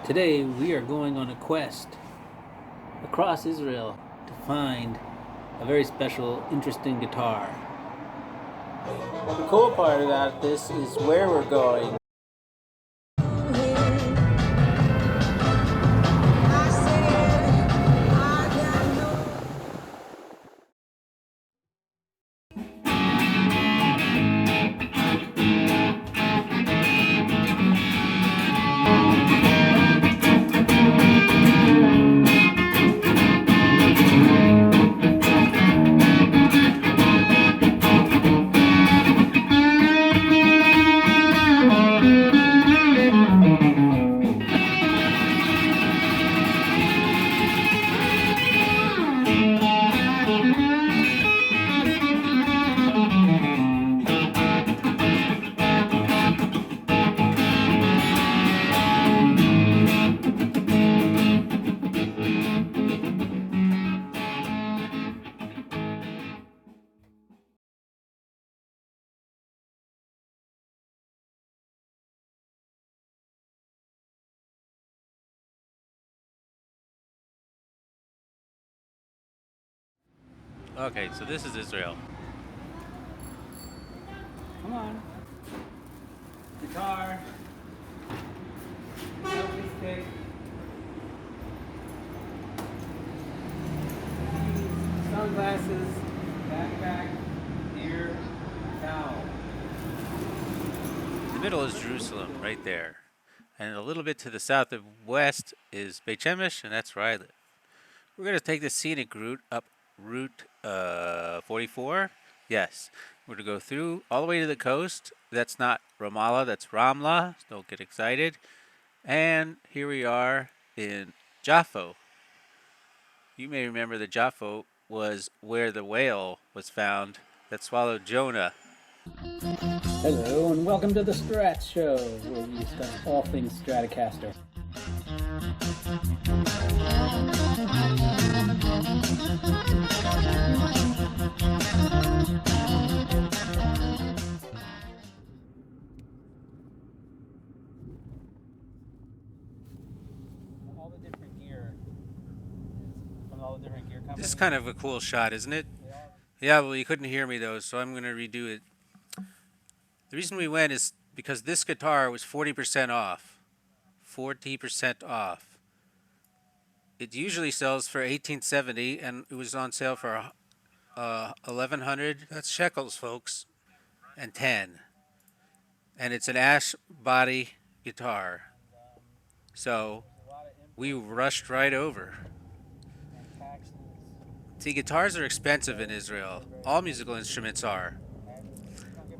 Today we are going on a quest across Israel to find a very special, interesting guitar. The cool part about this is where we're going. Okay, so this is Israel. Come on. Guitar. Selfie stick. Sunglasses. Backpack. Ear. Towel. The middle is Jerusalem, right there. And a little bit to the south of west is Beit Shemesh, and that's where I live. We're going to take the scenic route up Route 44. Yes. We're going to go through all the way to the coast. That's not Ramallah, that's Ramlah. Don't get excited. And here we are in Jaffa. You may remember that Jaffa was where the whale was found that swallowed Jonah. Hello and welcome to the Strat Show, where we discuss all things Stratocaster. All the different gear from all the different gear companies. This is kind of a cool shot, isn't it? Yeah, well, you couldn't hear me though, so I'm going to redo it. The reason we went is because this guitar was 40% off. 40% off. It usually sells for $18.70, and it was on sale for 1,100. That's shekels, folks, and 10. And it's an ash body guitar. So we rushed right over. See, guitars are expensive in Israel. All musical instruments are.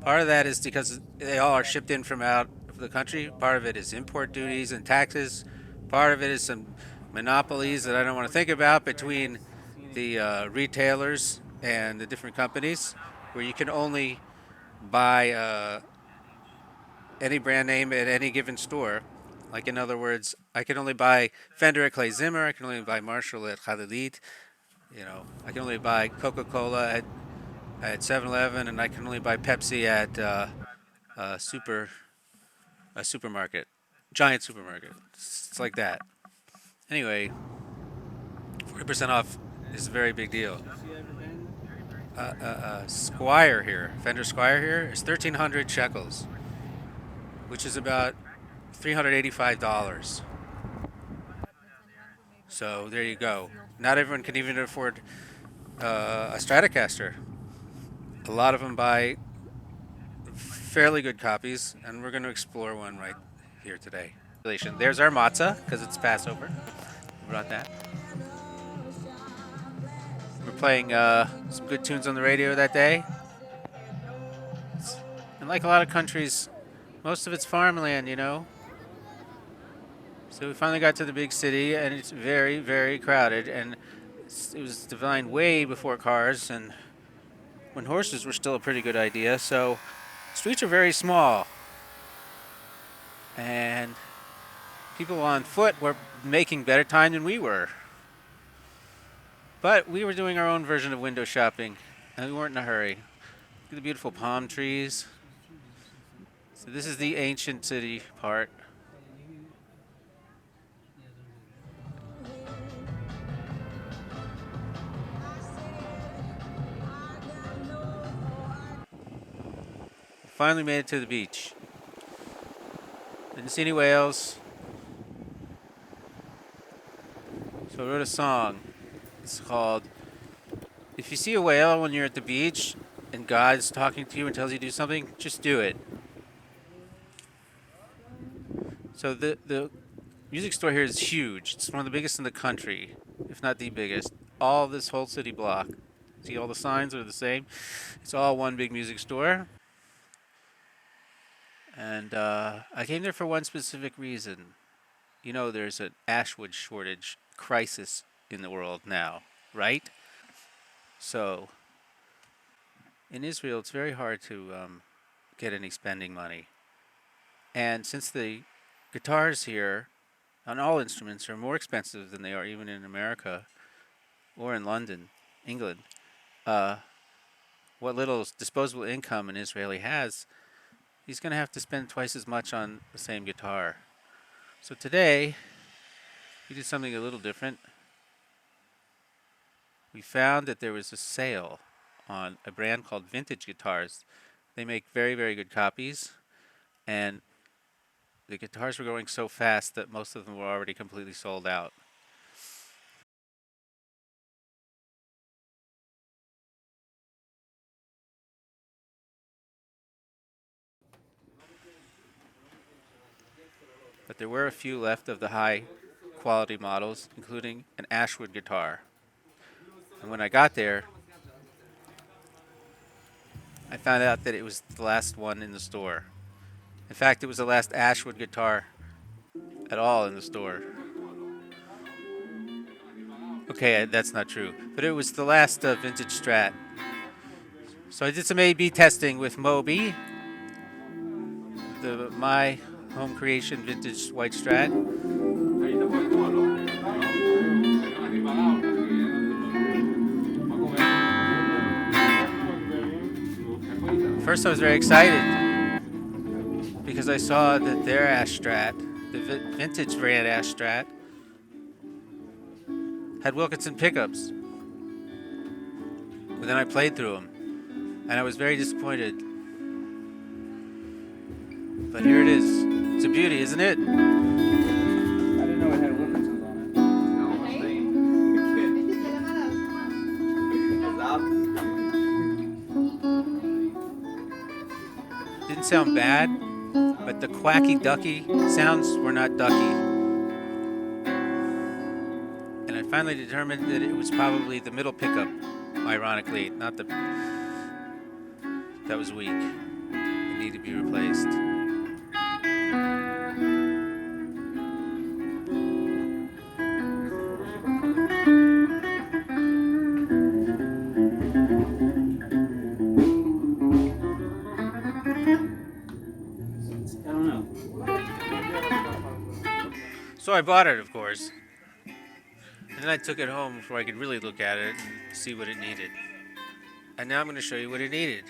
Part of that is because they all are shipped in from out of the country. Part of it is import duties and taxes. Part of it is some monopolies that I don't want to think about between the retailers and the different companies, where you can only buy any brand name at any given store. Like, in other words, I can only buy Fender at Clay Zimmer. I can only buy Marshall at Khalilit. I can only buy Coca-Cola at 7-Eleven, and I can only buy Pepsi at a supermarket, giant supermarket. It's like that. Anyway, 40% off is a very big deal. Squire here, Fender Squire here, is 1,300 shekels, which is about $385. So there you go. Not everyone can even afford a Stratocaster. A lot of them buy fairly good copies, and we're going to explore one right here today. There's our matzah, because it's Passover. We brought that. We're playing some good tunes on the radio that day. And like a lot of countries, most of it's farmland, So we finally got to the big city, and it's very, very crowded. And it was designed way before cars, and when horses were still a pretty good idea. So streets are very small. And people on foot were making better time than we were. But we were doing our own version of window shopping, and we weren't in a hurry. Look at the beautiful palm trees. So this is the ancient city part. Finally made it to the beach. Didn't see any whales. So I wrote a song. It's called If You See a Whale When You're at the Beach and God's talking to you and tells you to do something, just do it. So the music store here is huge. It's one of the biggest in the country, if not the biggest. All this whole city block. See, all the signs are the same. It's all one big music store. And I came there for one specific reason. You know, there's an ashwood shortage crisis in the world now, right? So in Israel, it's very hard to get any spending money. And since the guitars here on all instruments are more expensive than they are even in America or in London, England, what little disposable income an Israeli has, he's going to have to spend twice as much on the same guitar. So today, we did something a little different. We found that there was a sale on a brand called Vintage Guitars. They make very, very good copies, and the guitars were going so fast that most of them were already completely sold out. But there were a few left of the high quality models, including an Ashwood guitar. And when I got there, I found out that it was the last one in the store. In fact, it was the last Ashwood guitar at all in the store. Okay, that's not true. But it was the last vintage Strat. So I did some A/B testing with Moby, my home creation vintage white Strat. First, I was very excited because I saw that their Ash Strat, the vintage brand Ash Strat, had Wilkinson pickups. But then I played through them, and I was very disappointed. But here it is. It's a beauty, isn't it? I didn't know it had Wilkinsons on it. Didn't sound bad, but the quacky ducky sounds were not ducky. And I finally determined that it was probably the middle pickup, ironically, not the that was weak. It needed to be replaced. I don't know. So I bought it, of course. And then I took it home before I could really look at it and see what it needed. And now I'm going to show you what it needed.